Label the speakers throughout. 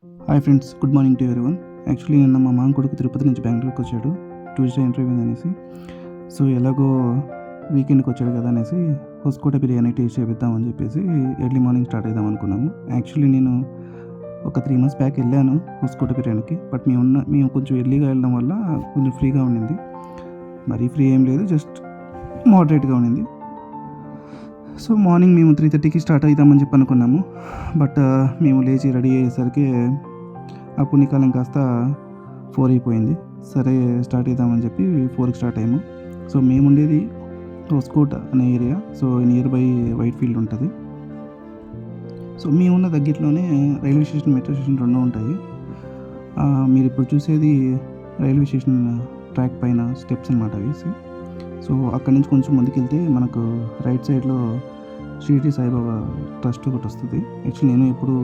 Speaker 1: Hi friends, good morning to everyone. Actually నిన్న మా మామ కొడుకు తిరుపతి నుంచి బెంగళూరుకి వచ్చాడు. ట్యూస్డే ఇంటర్వ్యూ ఉంది అనేసి. సో ఎలాగో వీకెండ్కి వచ్చాడు కదా అనేసి హొస్కోట బిర్యానీ టేస్ట్ చేపిద్దామని చెప్పేసి ఎర్లీ మార్నింగ్ స్టార్ట్ అవుదాం అనుకున్నాము. యాక్చువల్లీ నేను ఒక 3 months బ్యాక్ వెళ్ళాను హొస్కోట బిర్యానీకి. బట్ మేము కొంచెం ఎర్లీగా వెళ్ళడం వల్ల కొంచెం ఫ్రీగా ఉండింది. మరీ ఫ్రీ ఏం లేదు, జస్ట్ మోడరేట్గా ఉండింది. సో మార్నింగ్ మేము 3:30కి స్టార్ట్ అవుతామని చెప్పి అనుకున్నాము. బట్ మేము లేచి రెడీ అయ్యేసరికి ఆ పుణ్యకాలం కాస్త 4 అయిపోయింది. సరే స్టార్ట్ అవుదామని చెప్పి 4కి స్టార్ట్ అయ్యాము. సో మేము ఉండేది హొస్కోట అనే area. So near by white field ఉంటుంది. సో మేమున్న దగ్గరలోనే రైల్వే స్టేషన్, మెట్రో స్టేషన్ 2 ఉంటాయి. మీరు ఇప్పుడు చూసేది రైల్వే స్టేషన్ ట్రాక్ పైన స్టెప్స్ అనమాట వేసి. సో అక్కడి నుంచి కొంచెం ముందుకెళ్తే మనకు రైట్ సైడ్లో షిరిడి సాయిబాబా ట్రస్ట్ ఒకటి వస్తుంది. యాక్చువల్లీ నేను ఎప్పుడు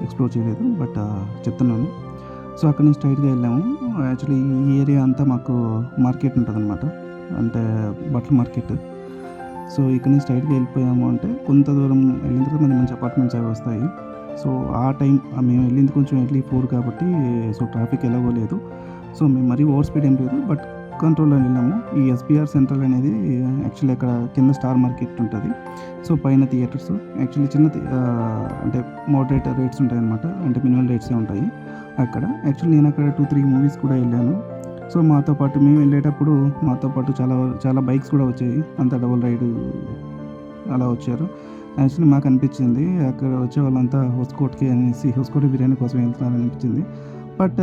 Speaker 1: ఎక్స్ప్లోర్ చేయలేదు, బట్ చెప్తున్నాను. సో అక్కడి నుంచి స్ట్రైట్గా వెళ్ళాము. యాక్చువల్లీ ఈ ఏరియా అంతా మాకు మార్కెట్ ఉంటుంది అనమాట, అంటే బట్టల మార్కెట్. సో ఇక్కడ నుంచి స్ట్రైట్గా వెళ్ళిపోయాము అంటే కొంత దూరం వెళ్ళిన తర్వాత మంచి మంచి అపార్ట్మెంట్స్ అవి వస్తాయి. సో ఆ టైం మేము వెళ్ళింది కొంచెం ఎర్లీ 4 కాబట్టి సో ట్రాఫిక్ ఎలాగో లేదు. సో మేము మరీ ఓవర్ స్పీడ్ ఏం లేదు, బట్ కంట్రోల్లో వెళ్ళాము. ఈ ఎస్బీఆర్ సెంట్రల్ అనేది యాక్చువల్లీ అక్కడ కింద స్టార్ మార్కెట్ ఉంటుంది. సో పైన థియేటర్స్ యాక్చువల్లీ అంటే మోడరేట్ రేట్స్ ఉంటాయన్నమాట, అంటే మినిమల్ రేట్సే ఉంటాయి అక్కడ. యాక్చువల్లీ నేను అక్కడ 2-3 మూవీస్ కూడా వెళ్ళాను. సో మాతో పాటు మేము వెళ్ళేటప్పుడు మాతో పాటు చాలా బైక్స్ కూడా వచ్చాయి, అంతా డబుల్ రైడ్ అలా వచ్చారు. యాక్చువల్లీ మాకు అనిపించింది అక్కడ వచ్చే వాళ్ళంతా హొస్కోట్కి అనేసి హొస్కోట బిర్యానీ కోసం వెళ్తున్నారని అనిపించింది. బట్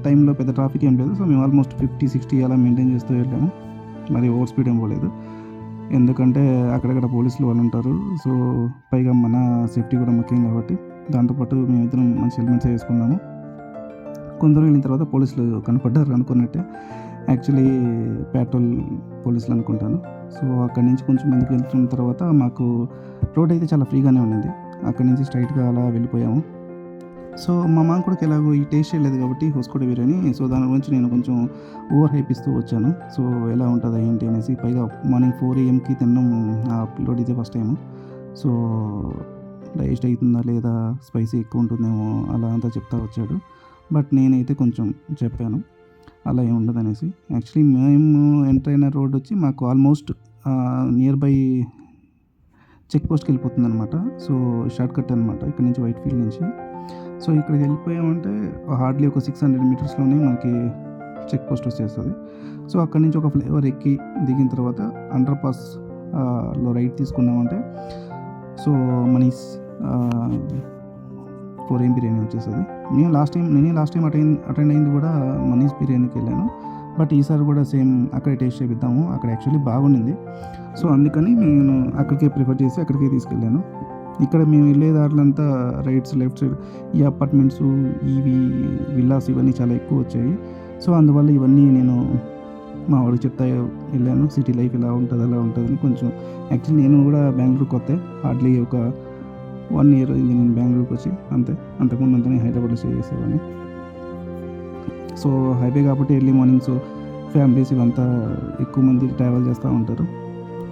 Speaker 1: టైంలో పెద్ద ట్రాఫిక్ ఏం లేదు. సో మేము ఆల్మోస్ట్ 50-60 అలా మెయింటైన్ చేస్తూ వెళ్ళాము. మరి ఓవర్ స్పీడ్ ఏం పోలేదు, ఎందుకంటే అక్కడక్కడ పోలీసులు వాళ్ళు ఉంటారు. సో పైగా మన సేఫ్టీ కూడా ముఖ్యం కాబట్టి దాంతోపాటు మేమిద్దరం మంచి హెల్మెట్స్ వేసుకున్నాము. కొందరు వెళ్ళిన తర్వాత పోలీసులు కనపడ్డారు అనుకున్నట్టే. యాక్చువల్లీ పెట్రోల్ పోలీసులు అనుకుంటాను. సో అక్కడి నుంచి కొంచెం ముందుకు వెళ్తున్న తర్వాత మాకు రోడ్ అయితే చాలా ఫ్రీగానే ఉండింది. అక్కడి నుంచి స్ట్రైట్గా అలా వెళ్ళిపోయాము. సో మా మామ కూడా ఎలాగో ఈ టేస్ట్ చేయలేదు కాబట్టి హొస్కోట బిర్యానీ, సో దాని గురించి నేను కొంచెం ఓవర్ హైప్ ఇస్తూ వచ్చాను. సో ఎలా ఉంటుందా ఏంటి అనేసి. పైగా మార్నింగ్ 4 AM తినడం ఆ పిల్లోడు ఇదే ఫస్ట్ టైము. సో డైజెస్ట్ అవుతుందా లేదా, స్పైసీ ఎక్కువ ఉంటుందేమో అలా అంతా చెప్తా వచ్చాడు. బట్ నేనైతే కొంచెం చెప్పాను అలా ఏమి ఉండదనేసి. యాక్చువల్లీ మేము ఎంటర్ అయిన రోడ్ వచ్చి మాకు ఆల్మోస్ట్ నియర్ బై చెక్ పోస్ట్కి వెళ్ళిపోతుంది అనమాట. సో షార్ట్ కట్ అనమాట ఇక్కడ నుంచి, వైట్ ఫీల్డ్ నుంచి. సో ఇక్కడికి వెళ్ళిపోయామంటే హార్డ్లీ ఒక 600 మీటర్స్లోనే మనకి చెక్ పోస్ట్ వచ్చేస్తుంది. సో అక్కడి నుంచి ఒక ఫ్లైఓవర్ ఎక్కి దిగిన తర్వాత అండర్ పాస్ లో రైట్ తీసుకున్నామంటే సో మనీస్ 4 AM బిర్యానీ వచ్చేస్తుంది. నేనే లాస్ట్ టైం అటెండ్ అయింది కూడా మనీస్ బిర్యానీకి వెళ్ళాను. బట్ ఈసారి కూడా సేమ్ అక్కడే టేస్ట్ చేపిద్దాము, అక్కడ యాక్చువల్లీ బాగుండింది. సో అందుకని నేను అక్కడికే ప్రిఫర్ చేసి అక్కడికే తీసుకెళ్ళాను. ఇక్కడ మేము వెళ్ళే దాంట్లంతా రైట్స్ లెఫ్ట్ సైడ్ ఈ అపార్ట్మెంట్స్, ఇవి విల్లాస్ ఇవన్నీ చాలా ఎక్కువ వచ్చాయి. సో అందువల్ల ఇవన్నీ నేను మా వాడికి చెప్తా వెళ్ళాను. సిటీ లైఫ్ ఇలా ఉంటుంది అలా ఉంటుందని. కొంచెం యాక్చువల్లీ నేను కూడా బెంగళూరుకి వస్తే హార్డ్లీ ఒక 1 year అయింది నేను బెంగళూరుకి వచ్చి, అంతే. అంతకుముందు అంతా నేను హైదరాబాద్లో స్టే చేసేవాడిని. సో హైవే కాబట్టి ఎర్లీ మార్నింగ్స్ ఫ్యామిలీస్ ఇవంతా ఎక్కువ మంది ట్రావెల్ చేస్తూ ఉంటారు.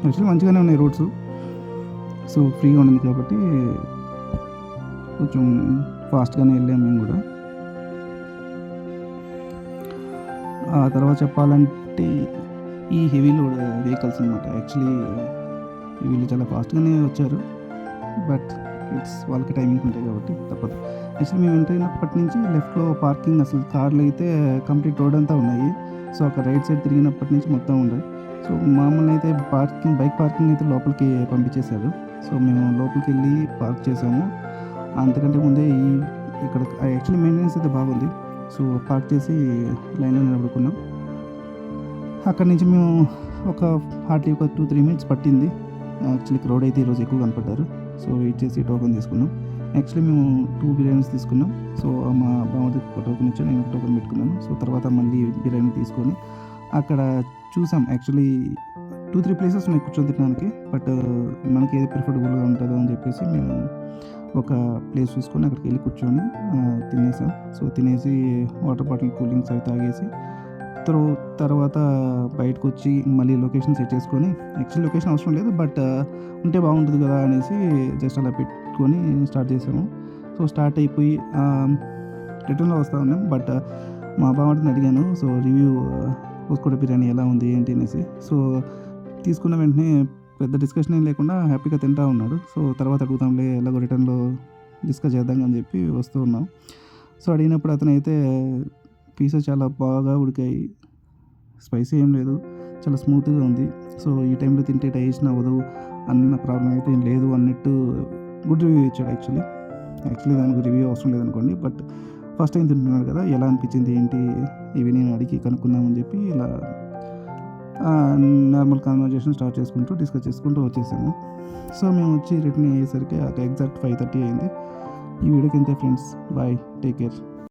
Speaker 1: యాక్చువల్లీ మంచిగానే ఉన్నాయి రోడ్స్. సో ఫ్రీగా ఉండింది కాబట్టి కొంచెం ఫాస్ట్గానే వెళ్ళాము మేము కూడా. ఆ తర్వాత చెప్పాలంటే ఈ హెవీ లోడ్ వెహికల్స్ అనమాట. యాక్చువల్లీ వీళ్ళు చాలా ఫాస్ట్గానే వచ్చారు, బట్ వాళ్ళకి టైమింగ్ ఉంటాయి కాబట్టి తప్పదు. యాక్చువల్లీ మేము ఎంటర్ అయినప్పటి నుంచి లెఫ్ట్లో పార్కింగ్, అసలు కార్లు అయితే కంప్లీట్ రోడ్ అంతా ఉన్నాయి. సో అక్కడ రైట్ సైడ్ తిరిగినప్పటి నుంచి మొత్తం ఉన్నాయి. సో మామూలు అయితే బైక్ పార్కింగ్ అయితే లోపలికి పంపించేశారు. సో మేము లోపలికి వెళ్ళి పార్క్ చేసాము. అంతకంటే ముందే ఇక్కడ యాక్చువల్లీ మెయింటెనెన్స్ అయితే బాగుంది. సో పార్క్ చేసి లైన్లో నిలబడుకున్నాం. అక్కడి నుంచి మేము హార్డ్లీ ఒక 2-3 minutes పట్టింది. యాక్చువల్లీ క్రౌడ్ అయితే ఈరోజు ఎక్కువ కనపడ్డారు. సో వెయిట్ చేసి టోకెన్ తీసుకున్నాం. యాక్చువల్లీ మేము 2 బిర్యానీస్ తీసుకున్నాం. సో మా బామ్మది టోకెన్ ఇచ్చి నేను టోకెన్ పెట్టుకున్నాను. సో తర్వాత మళ్ళీ బిర్యానీ తీసుకొని అక్కడ చూసాం. యాక్చువల్లీ 2-3 places ఉన్నాయి కూర్చొని తినడానికి. బట్ మనకి ఏది ప్రిఫర్టబుల్గా ఉంటుందో అని చెప్పేసి మేము ఒక ప్లేస్ చూసుకొని అక్కడికి వెళ్ళి కూర్చొని తినేసాం. సో తినేసి వాటర్ బాటిల్ కూలింగ్స్ అవి తాగేసి తర్వాత బయటకు వచ్చి మళ్ళీ లొకేషన్ సెట్ చేసుకొని, యాక్చువల్లీ లొకేషన్ అవసరం లేదు బట్ ఉంటే బాగుంటుంది కదా అనేసి జస్ట్ అలా పెట్టుకొని స్టార్ట్ చేసాము. సో స్టార్ట్ అయిపోయి రిటర్న్లో వస్తూ ఉన్నాం. బట్ మా బావని అడిగాను, సో రివ్యూ హోస్కోట బిర్యానీ ఎలా ఉంది ఏంటి అనేసి. సో తీసుకున్న వెంటనే పెద్ద డిస్కషన్ ఏం లేకుండా హ్యాపీగా తింటా ఉన్నాడు. సో తర్వాత అడుగుతాంలే, ఎలాగో రిటర్న్లో డిస్కస్ చేద్దాం అని చెప్పి వస్తూ ఉన్నాం. సో అడిగినప్పుడు అతనైతే పీసెస్ చాలా బాగా ఉడికాయి, స్పైసీ ఏం లేదు, చాలా స్మూత్గా ఉంది. సో ఈ టైంలో తింటే డైజెషన్ అవ్వదు అన్న ప్రాబ్లం అయితే ఏం లేదు అన్నట్టు గుడ్ రివ్యూ ఇచ్చాడు. యాక్చువల్లీ దానికి రివ్యూ అవసరం లేదనుకోండి, బట్ ఫస్ట్ టైం తింటున్నాడు కదా, ఎలా అనిపించింది ఏంటి ఇవి నేను అడిగి కనుక్కుందామని చెప్పి ఇలా నార్మల్ కాన్వర్జేషన్ స్టార్ట్ చేసుకుంటూ డిస్కస్ చేసుకుంటూ వచ్చేసాము. సో మేము వచ్చి రిటర్న్ అయ్యేసరికి ఎగ్జాక్ట్ 5:30 అయింది. ఈ వీడియోకి అంతే ఫ్రెండ్స్, బాయ్, టేక్ కేర్.